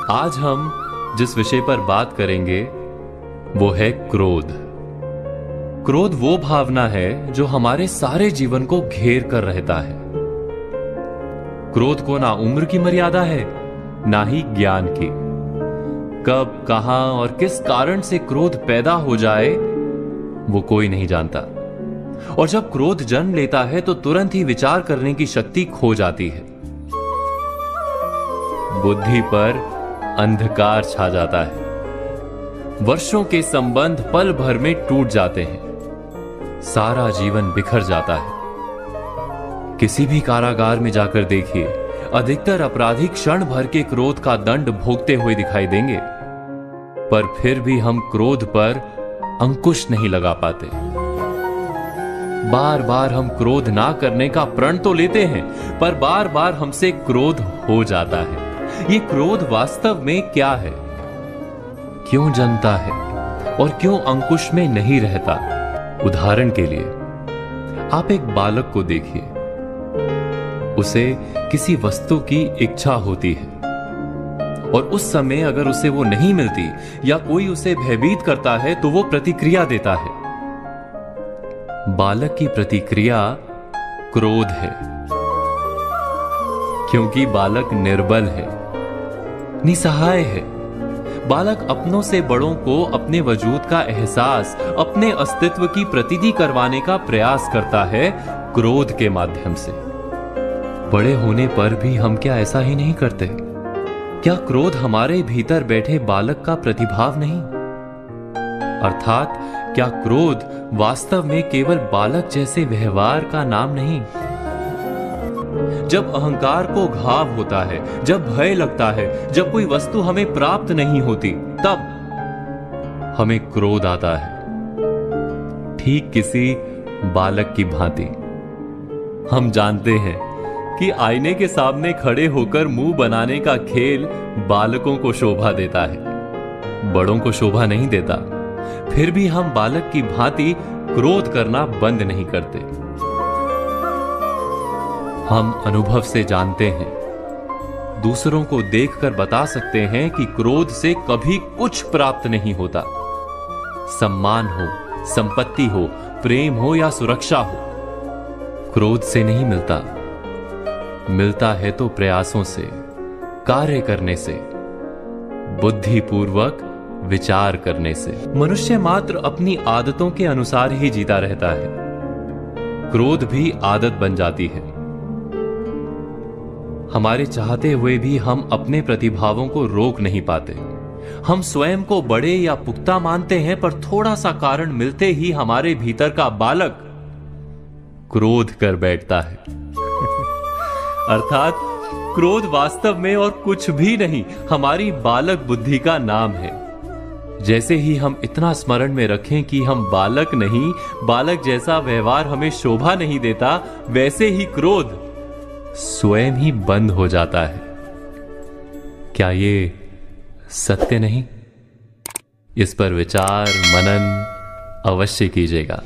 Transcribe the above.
आज हम जिस विषय पर बात करेंगे वो है क्रोध। क्रोध वो भावना है जो हमारे सारे जीवन को घेर कर रहता है। क्रोध को ना उम्र की मर्यादा है, ना ही ज्ञान की। कब, कहां और किस कारण से क्रोध पैदा हो जाए वो कोई नहीं जानता। और जब क्रोध जन्म लेता है तो तुरंत ही विचार करने की शक्ति खो जाती है। बुद्धि पर अंधकार छा जाता है। वर्षों के संबंध पल भर में टूट जाते हैं। सारा जीवन बिखर जाता है। किसी भी कारागार में जाकर देखिए, अधिकतर अपराधी क्षण भर के क्रोध का दंड भोगते हुए दिखाई देंगे, पर फिर भी हम क्रोध पर अंकुश नहीं लगा पाते। बार बार हम क्रोध ना करने का प्रण तो लेते हैं, पर बार बार हमसे क्रोध हो जाता है। ये क्रोध वास्तव में क्या है, क्यों जन्मता है और क्यों अंकुश में नहीं रहता? उदाहरण के लिए आप एक बालक को देखिए। उसे किसी वस्तु की इच्छा होती है और उस समय अगर उसे वो नहीं मिलती या कोई उसे भयभीत करता है तो वो प्रतिक्रिया देता है। बालक की प्रतिक्रिया क्रोध है, क्योंकि बालक निर्बल है, निसहाय है। बालक अपनों से बड़ों को अपने वजूद का एहसास, अपने अस्तित्व की प्रतीति करवाने का प्रयास करता है क्रोध के माध्यम से। बड़े होने पर भी हम क्या ऐसा ही नहीं करते? क्या क्रोध हमारे भीतर बैठे बालक का प्रतिभाव नहीं? अर्थात क्या क्रोध वास्तव में केवल बालक जैसे व्यवहार का नाम नहीं? जब अहंकार को घाव होता है, जब भय लगता है, जब कोई वस्तु हमें प्राप्त नहीं होती, तब हमें क्रोध आता है, ठीक किसी बालक की भांति। हम जानते हैं कि आईने के सामने खड़े होकर मुंह बनाने का खेल बालकों को शोभा देता है, बड़ों को शोभा नहीं देता। फिर भी हम बालक की भांति क्रोध करना बंद नहीं करते। हम अनुभव से जानते हैं, दूसरों को देखकर बता सकते हैं कि क्रोध से कभी कुछ प्राप्त नहीं होता। सम्मान हो, संपत्ति हो, प्रेम हो या सुरक्षा हो, क्रोध से नहीं मिलता। मिलता है तो प्रयासों से, कार्य करने से, बुद्धिपूर्वक विचार करने से। मनुष्य मात्र अपनी आदतों के अनुसार ही जीता रहता है। क्रोध भी आदत बन जाती है। हमारे चाहते हुए भी हम अपने प्रतिभावों को रोक नहीं पाते। हम स्वयं को बड़े या पुख्ता मानते हैं, पर थोड़ा सा कारण मिलते ही हमारे भीतर का बालक क्रोध कर बैठता है। अर्थात क्रोध वास्तव में और कुछ भी नहीं, हमारी बालक बुद्धि का नाम है। जैसे ही हम इतना स्मरण में रखें कि हम बालक नहीं, बालक जैसा व्यवहार हमें शोभा नहीं देता, वैसे ही क्रोध स्वयं ही बंद हो जाता है। क्या ये सत्य नहीं? इस पर विचार मनन अवश्य कीजिएगा।